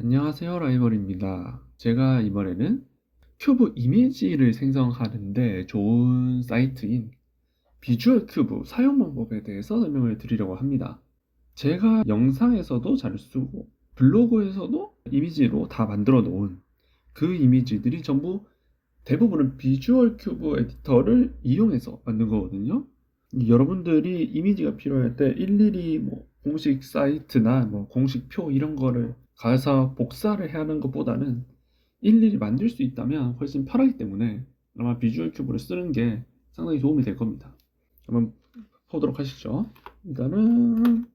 안녕하세요, 라이벌입니다. 제가 이번에는 큐브 이미지를 생성하는데 좋은 사이트인 비주얼 큐브 사용 방법에 대해서 설명을 드리려고 합니다. 제가 영상에서도 잘 쓰고 블로그에서도 이미지로 다 만들어 놓은 그 이미지들이 전부 대부분은 비주얼 큐브 에디터를 이용해서 만든 거거든요. 여러분들이 이미지가 필요할 때 일일이 공식 사이트나 공식 표 이런 거를 가서 복사를 해야 하는 것보다는 일일이 만들 수 있다면 훨씬 편하기 때문에 아마 비주얼 큐브를 쓰는 게 상당히 도움이 될 겁니다. 한번 보도록 하시죠. 일단은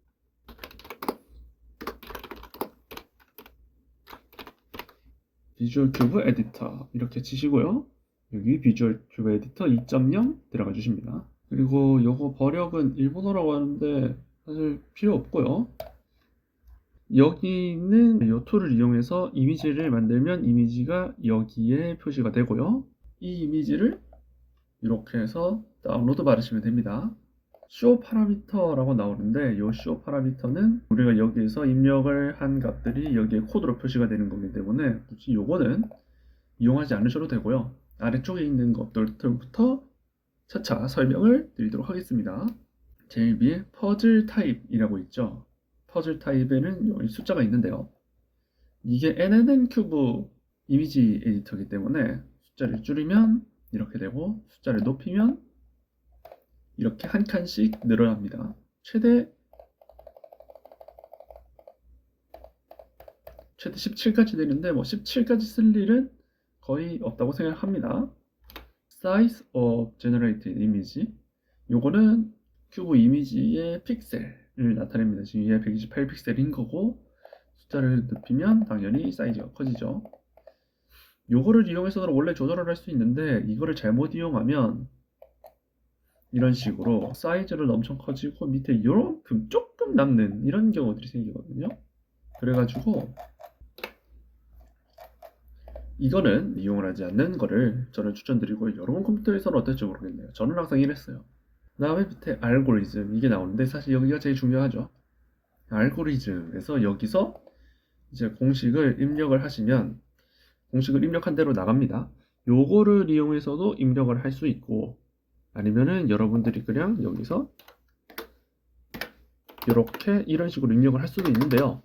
비주얼 큐브 에디터 이렇게 치시고요. 여기 비주얼 큐브 에디터 2.0 들어가 주십니다. 그리고 요거 번역은 일본어라고 하는데 사실 필요 없고요. 여기는 이 툴을 이용해서 이미지를 만들면 이미지가 여기에 표시가 되고요. 이 이미지를 이렇게 해서 다운로드 받으시면 됩니다. 쇼 파라미터라고 나오는데 이 쇼 파라미터는 우리가 여기에서 입력을 한 값들이 여기에 코드로 표시가 되는 거기 때문에 굳이 요거는 이용하지 않으셔도 되고요. 아래쪽에 있는 것들부터 차차 설명을 드리도록 하겠습니다. 제일 위에 퍼즐 타입이라고 있죠. 퍼즐 타입에는 여기 숫자가 있는데요. 이게 NNN 큐브 이미지 에디터이기 때문에 숫자를 줄이면 이렇게 되고 숫자를 높이면 이렇게 한 칸씩 늘어납니다. 최대 17까지 되는데 17까지 쓸 일은 거의 없다고 생각합니다. Size of Generated Image 요거는 큐브 이미지의 픽셀을 나타냅니다. 지금 이게 128픽셀인 거고 숫자를 높이면 당연히 사이즈가 커지죠. 요거를 이용해서 원래 조절을 할 수 있는데 이거를 잘못 이용하면 이런 식으로 사이즈를 엄청 커지고 밑에 이만큼 조금 남는 이런 경우들이 생기거든요. 그래가지고 이거는 이용을 하지 않는 거를 저는 추천드리고 여러분 컴퓨터에서는 어떨지 모르겠네요. 저는 항상 이랬어요. 그 다음에 밑에 알고리즘 이게 나오는데 사실 여기가 제일 중요하죠. 알고리즘에서 여기서 이제 공식을 입력을 하시면 공식을 입력한 대로 나갑니다. 요거를 이용해서도 입력을 할 수 있고 아니면은 여러분들이 그냥 여기서 이렇게 이런 식으로 입력을 할 수도 있는데요.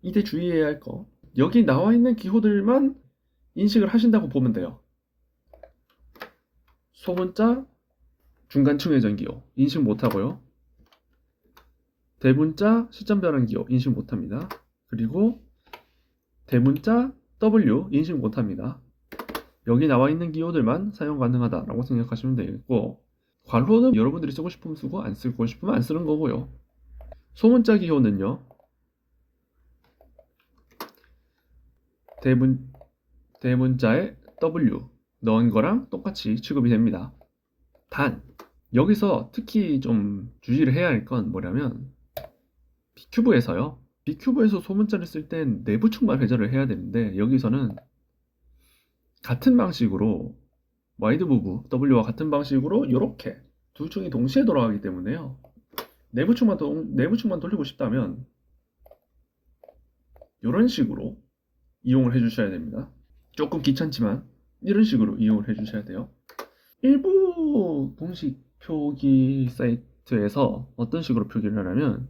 이때 주의해야 할 거 여기 나와 있는 기호들만 인식을 하신다고 보면 돼요. 소문자 중간층 회전 기호 인식 못하고요. 대문자 시점 변환 기호 인식 못합니다. 그리고 대문자 W 인식 못합니다. 여기 나와 있는 기호들만 사용 가능하다라고 생각하시면 되겠고 괄호는 여러분들이 쓰고 싶으면 쓰고 안 쓰고 싶으면 안 쓰는 거고요. 소문자 기호는요. 대문자에 W 넣은 거랑 똑같이 취급이 됩니다. 단 여기서 특히 좀 주의를 해야 할 건 뭐냐면 B큐브에서요. B큐브에서 소문자를 쓸 땐 내부축만 회전을 해야 되는데 여기서는 같은 방식으로 와이드 무브 W와 같은 방식으로 이렇게 두 축이 동시에 돌아가기 때문에요. 내부축만 돌리고 싶다면 이런 식으로 이용을 해주셔야 됩니다. 조금 귀찮지만 이런 식으로 이용을 해주셔야 돼요. 일부 공식 표기 사이트에서 어떤 식으로 표기를 하냐면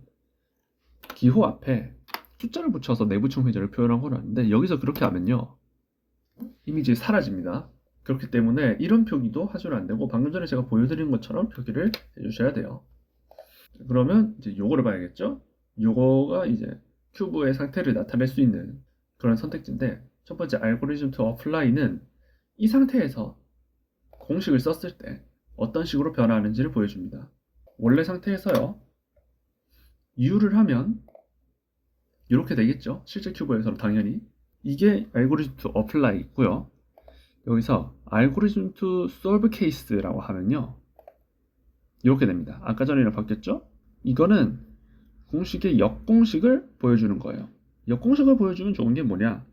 기호 앞에 숫자를 붙여서 내부축 회전을 표현한 거라는데 여기서 그렇게 하면요 이미지 사라집니다. 그렇기 때문에 이런 표기도 하시면 안 되고 방금 전에 제가 보여드린 것처럼 표기를 해주셔야 돼요. 그러면 이제 요거를 봐야겠죠. 요거가 이제 큐브의 상태를 나타낼 수 있는 그런 선택지인데 첫 번째 알고리즘 투 어플라이는 이 상태에서 공식을 썼을 때 어떤 식으로 변화하는지를 보여줍니다. 원래 상태에서요 U를 하면 이렇게 되겠죠. 실제 큐브에서는 당연히 이게 알고리즘 투 어플라이 있고요. 여기서 알고리즘 투 솔브 케이스라고 하면요 이렇게 됩니다. 아까 전이랑 바뀌었죠? 이거는 공식의 역공식을 보여주는 거예요. 역공식을 보여주면 좋은 게 뭐냐?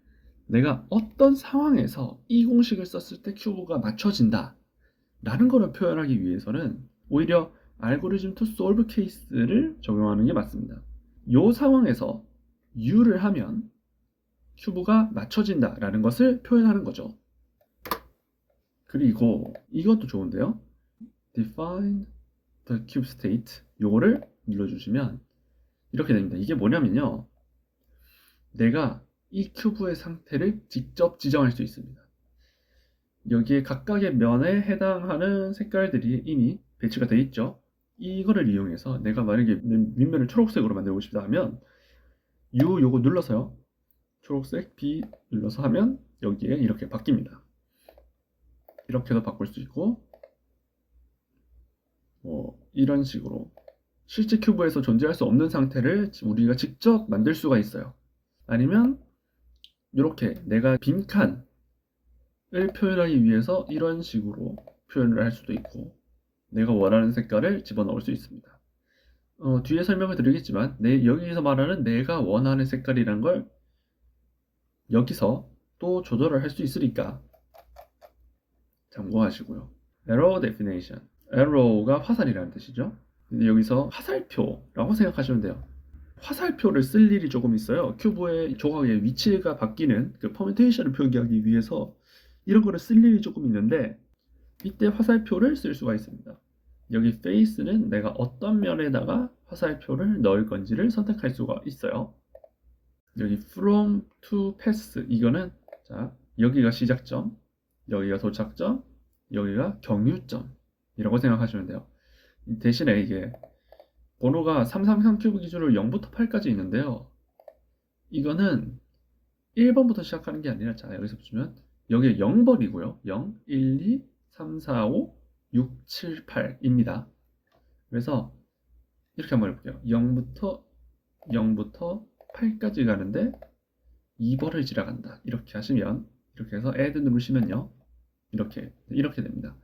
내가 어떤 상황에서 이 공식을 썼을 때 큐브가 맞춰진다 라는 거를 표현하기 위해서는 오히려 알고리즘 투 솔브 케이스를 적용하는 게 맞습니다. 이 상황에서 U를 하면 큐브가 맞춰진다라는 것을 표현하는 거죠. 그리고 이것도 좋은데요. Define the cube state. 요거를 눌러주시면 이렇게 됩니다. 이게 뭐냐면요. 내가 이 큐브의 상태를 직접 지정할 수 있습니다. 여기에 각각의 면에 해당하는 색깔들이 이미 배치가 되어 있죠. 이거를 이용해서 내가 만약에 윗면을 초록색으로 만들고 싶다 하면 U 요거 눌러서요. 초록색 B 눌러서 하면 여기에 이렇게 바뀝니다. 이렇게도 바꿀 수 있고 이런 식으로 실제 큐브에서 존재할 수 없는 상태를 우리가 직접 만들 수가 있어요. 아니면 이렇게 내가 빈칸을 표현하기 위해서 이런 식으로 표현을 할 수도 있고 내가 원하는 색깔을 집어넣을 수 있습니다. 뒤에 설명을 드리겠지만 여기서 말하는 내가 원하는 색깔이란 걸 여기서 또 조절을 할 수 있으니까 참고하시고요. Arrow definition. Arrow가 화살이라는 뜻이죠. 근데 여기서 화살표라고 생각하시면 돼요. 화살표를 쓸 일이 조금 있어요. 큐브의 조각의 위치가 바뀌는 그 퍼뮤테이션을 표기하기 위해서 이런 거를 쓸 일이 조금 있는데 이때 화살표를 쓸 수가 있습니다. 여기 face는 내가 어떤 면에다가 화살표를 넣을 건지를 선택할 수가 있어요. 여기 from to pass 이거는 자 여기가 시작점, 여기가 도착점, 여기가 경유점이라고 생각하시면 돼요. 대신에 이게 번호가 333 큐브 기준으로 0부터 8까지 있는데요. 이거는 1번부터 시작하는 게 아니라 자 여기서 보시면 여기에 0번이고요. 0, 1, 2, 3, 4, 5, 6, 7, 8입니다. 그래서 이렇게 한번 해볼게요. 0부터 8까지 가는데 2번을 지나간다. 이렇게 하시면 이렇게 해서 add 누르시면요. 이렇게 됩니다.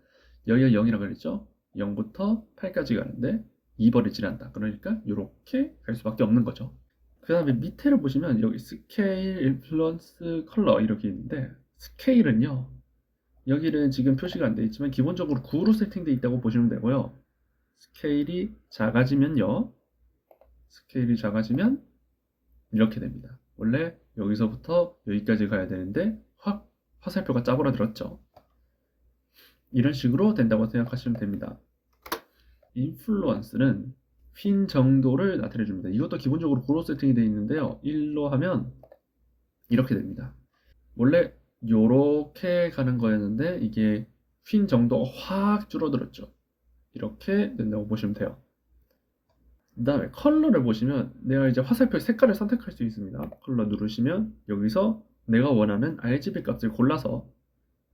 여기가 0이라고 그랬죠? 0부터 8까지 가는데 2번을 지난다. 그러니까 이렇게 갈 수밖에 없는 거죠. 그 다음에 밑에를 보시면 여기 스케일, 인플루언스, 컬러 이렇게 있는데 스케일은요. 여기는 지금 표시가 안 되어 있지만 기본적으로 9로 세팅되어 있다고 보시면 되고요. 스케일이 작아지면요. 스케일이 작아지면 이렇게 됩니다. 원래 여기서부터 여기까지 가야 되는데 확 화살표가 짜부러들었죠. 이런 식으로 된다고 생각하시면 됩니다. 인플루언스는 휜 정도를 나타내 줍니다. 이것도 기본적으로 9로 세팅이 되어 있는데요. 1로 하면 이렇게 됩니다. 원래 요렇게 가는 거였는데 이게 휜 정도가 확 줄어들었죠. 이렇게 된다고 보시면 돼요. 그 다음에 컬러를 보시면 내가 이제 화살표 색깔을 선택할 수 있습니다. 컬러 누르시면 여기서 내가 원하는 RGB 값을 골라서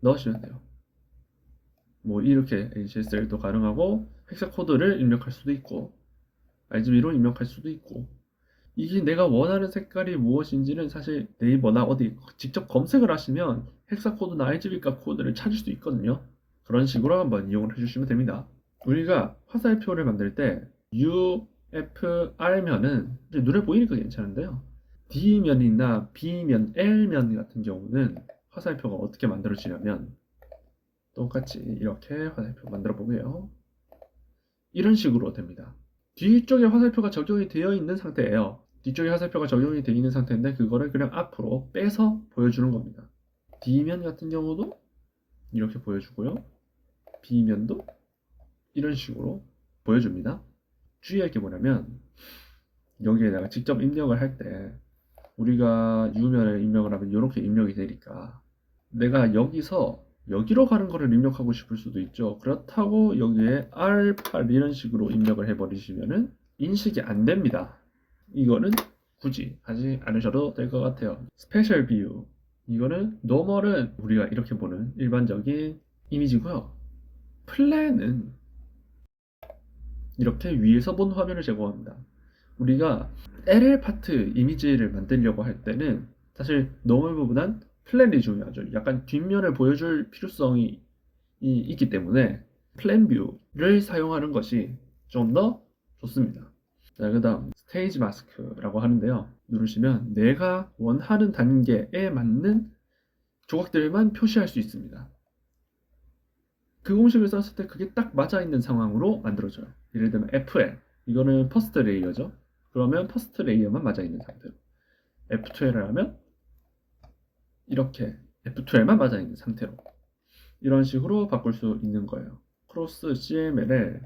넣으시면 돼요. 뭐 이렇게 HSL도 가능하고 헥사 코드를 입력할 수도 있고 RGB로 입력할 수도 있고 이게 내가 원하는 색깔이 무엇인지는 사실 네이버나 어디 직접 검색을 하시면 헥사 코드나 RGB 값 코드를 찾을 수 있거든요. 그런 식으로 한번 이용을 해주시면 됩니다. 우리가 화살표를 만들 때 UFR면은 눈에 보이니까 괜찮은데요. D면이나 B면, L면 같은 경우는 화살표가 어떻게 만들어지냐면 똑같이 이렇게 화살표 만들어 보고요. 이런 식으로 됩니다. 뒤쪽에 화살표가 적용이 되어 있는 상태예요. 뒤쪽에 화살표가 적용이 되어 있는 상태인데 그거를 그냥 앞으로 빼서 보여주는 겁니다. D면 같은 경우도 이렇게 보여주고요. B면도 이런 식으로 보여줍니다. 주의할 게 뭐냐면 여기에다가 직접 입력을 할 때 우리가 U면을 입력을 하면 이렇게 입력이 되니까 내가 여기서 여기로 가는 거를 입력하고 싶을 수도 있죠. 그렇다고 여기에 R8 이런 식으로 입력을 해버리시면은 인식이 안 됩니다. 이거는 굳이 하지 않으셔도 될 것 같아요. 스페셜 뷰 이거는 노멀은 우리가 이렇게 보는 일반적인 이미지고요. 플랜은 이렇게 위에서 본 화면을 제공합니다. 우리가 LL 파트 이미지를 만들려고 할 때는 사실 노멀보단 플랜이 중요하죠. 약간 뒷면을 보여줄 필요성이 있기 때문에 플랜 뷰를 사용하는 것이 좀 더 좋습니다. 자, 그 다음 스테이지 마스크라고 하는데요. 누르시면 내가 원하는 단계에 맞는 조각들만 표시할 수 있습니다. 그 공식을 썼을 때 그게 딱 맞아 있는 상황으로 만들어져요. 예를 들면 FL 이거는 퍼스트 레이어죠. 그러면 퍼스트 레이어만 맞아 있는 상태로 F12를 하면 이렇게 F12에만 맞아 있는 상태로 이런 식으로 바꿀 수 있는 거예요. 크로스 CML에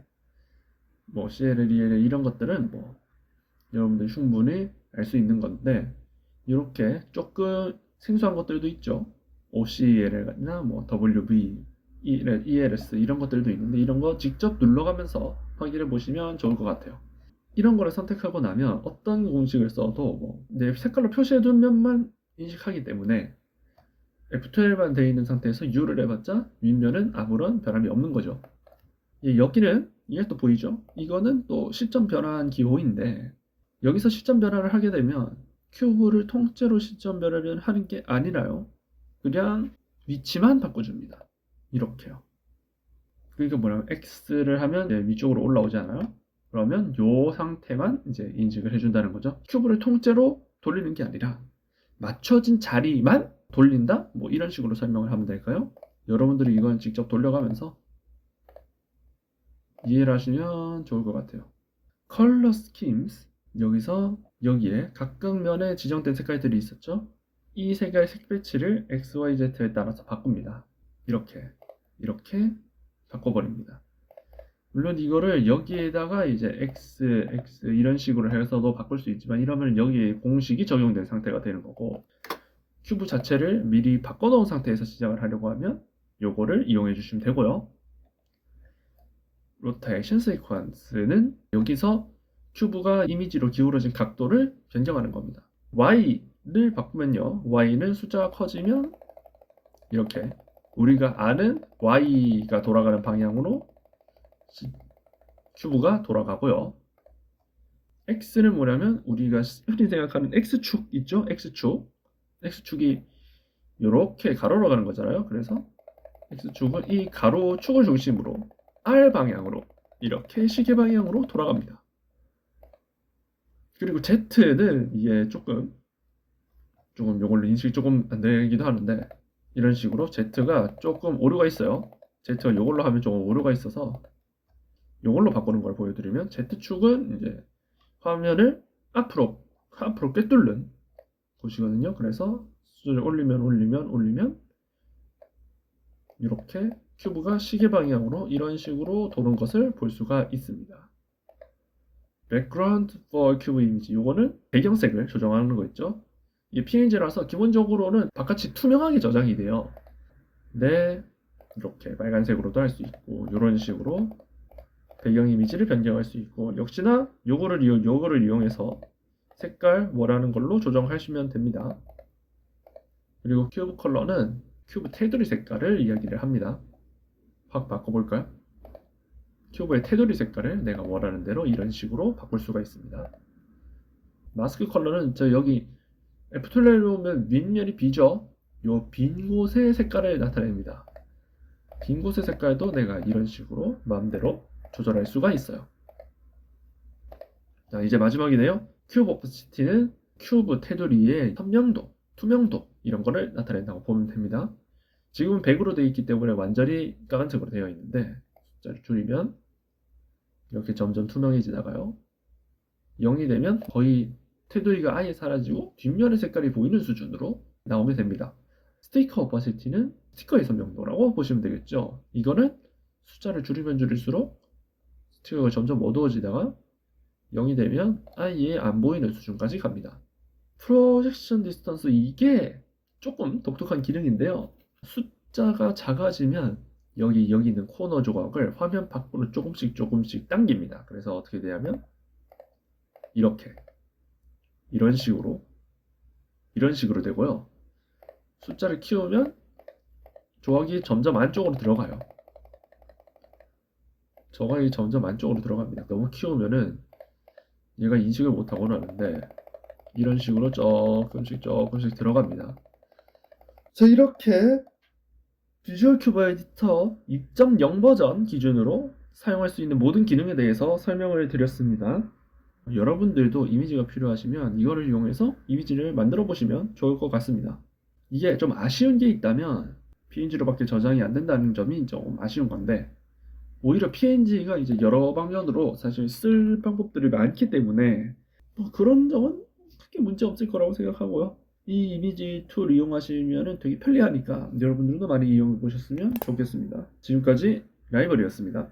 뭐 CLL, ELL 이런 것들은 뭐 여러분들 충분히 알 수 있는 건데 이렇게 조금 생소한 것들도 있죠. OCL이나 뭐 WB, ELS 이런 것들도 있는데 이런 거 직접 눌러가면서 확인해 보시면 좋을 것 같아요. 이런 거를 선택하고 나면 어떤 공식을 써도 뭐 내 색깔로 표시해 둔 면만 인식하기 때문에 F12만 되어 있는 상태에서 U를 해봤자 윗면은 아무런 변함이 없는 거죠. 여기는 이게 또 보이죠? 이거는 또 시점 변환 기호인데 여기서 시점 변환을 하게 되면 큐브를 통째로 시점 변환을 하는 게 아니라요. 그냥 위치만 바꿔줍니다. 이렇게요. 그러니까 뭐냐면 X를 하면 이제 위쪽으로 올라오잖아요. 그러면 요 상태만 이제 인식을 해준다는 거죠. 큐브를 통째로 돌리는 게 아니라 맞춰진 자리만 돌린다? 뭐 이런 식으로 설명을 하면 될까요? 여러분들이 이건 직접 돌려가면서 이해를 하시면 좋을 것 같아요. 컬러 스킴스 여기서 여기에 각각 면에 지정된 색깔들이 있었죠? 이 색깔 색 배치를 XYZ에 따라서 바꿉니다. 이렇게 바꿔버립니다. 물론 이거를 여기에다가 이제 X 이런 식으로 해서도 바꿀 수 있지만 이러면 여기에 공식이 적용된 상태가 되는 거고 큐브 자체를 미리 바꿔놓은 상태에서 시작을 하려고 하면 요거를 이용해 주시면 되고요. 로테이션 시퀀스는 여기서 큐브가 이미지로 기울어진 각도를 변경하는 겁니다. Y를 바꾸면요. Y는 숫자가 커지면 이렇게 우리가 아는 Y가 돌아가는 방향으로 큐브가 돌아가고요. X는 뭐냐면 우리가 흔히 생각하는 X축 있죠? X축이 이렇게 가로로 가는 거잖아요. 그래서 X축은 이 가로축을 중심으로 R 방향으로 이렇게 시계 방향으로 돌아갑니다. 그리고 Z는 이게 조금 이걸로 인식이 조금 안 되기도 하는데 이런 식으로 Z가 조금 오류가 있어요. Z가 이걸로 하면 조금 오류가 있어서 이걸로 바꾸는 걸 보여드리면 Z축은 이제 화면을 앞으로 꿰뚫는 곳이거든요. 그래서 수준을 올리면 이렇게 큐브가 시계 방향으로 이런 식으로 도는 것을 볼 수가 있습니다. Background for Cube Image 이거는 배경색을 조정하는 거 있죠. 이게 PNG라서 기본적으로는 바깥이 투명하게 저장이 돼요. 네, 이렇게 빨간색으로도 할 수 있고 이런 식으로 배경 이미지를 변경할 수 있고 역시나 요거를 이용해서 색깔 원하는 걸로 조정하시면 됩니다. 그리고 큐브 컬러는 큐브 테두리 색깔을 이야기를 합니다. 확 바꿔볼까요? 큐브의 테두리 색깔을 내가 원하는 대로 이런 식으로 바꿀 수가 있습니다. 마스크 컬러는 여기 F12로 오면 윗면이 비죠? 요 빈 곳의 색깔을 나타냅니다. 빈 곳의 색깔도 내가 이런 식으로 마음대로 조절할 수가 있어요. 자, 이제 마지막이네요. 큐브 오퍼시티는 큐브 테두리의 선명도, 투명도 이런 거를 나타낸다고 보면 됩니다. 지금은 100으로 되어 있기 때문에 완전히 까만색으로 되어 있는데 숫자를 줄이면 이렇게 점점 투명해지다가요. 0이 되면 거의 테두리가 아예 사라지고 뒷면의 색깔이 보이는 수준으로 나오게 됩니다. 스티커 오퍼시티는 스티커의 선명도라고 보시면 되겠죠. 이거는 숫자를 줄이면 줄일수록 스티커가 점점 어두워지다가 0이 되면 아예 안 보이는 수준까지 갑니다. 프로젝션 디스턴스 이게 조금 독특한 기능인데요. 숫자가 작아지면 여기 있는 코너 조각을 화면 밖으로 조금씩 당깁니다. 그래서 어떻게 되냐면 이런 식으로 되고요. 숫자를 키우면 조각이 점점 안쪽으로 들어가요. 조각이 점점 안쪽으로 들어갑니다. 너무 키우면은 얘가 인식을 못하고는 하는데 이런 식으로 조금씩 들어갑니다. 자, 이렇게 비주얼 큐브 에디터 2.0 버전 기준으로 사용할 수 있는 모든 기능에 대해서 설명을 드렸습니다. 여러분들도 이미지가 필요하시면 이거를 이용해서 이미지를 만들어 보시면 좋을 것 같습니다. 이게 좀 아쉬운 게 있다면 PNG로밖에 저장이 안 된다는 점이 좀 아쉬운 건데 오히려 PNG가 이제 여러 방면으로 사실 쓸 방법들이 많기 때문에 뭐 그런 점은 크게 문제 없을 거라고 생각하고요. 이 이미지 툴 이용하시면 되게 편리하니까 여러분들도 많이 이용해 보셨으면 좋겠습니다. 지금까지 라이벌이었습니다.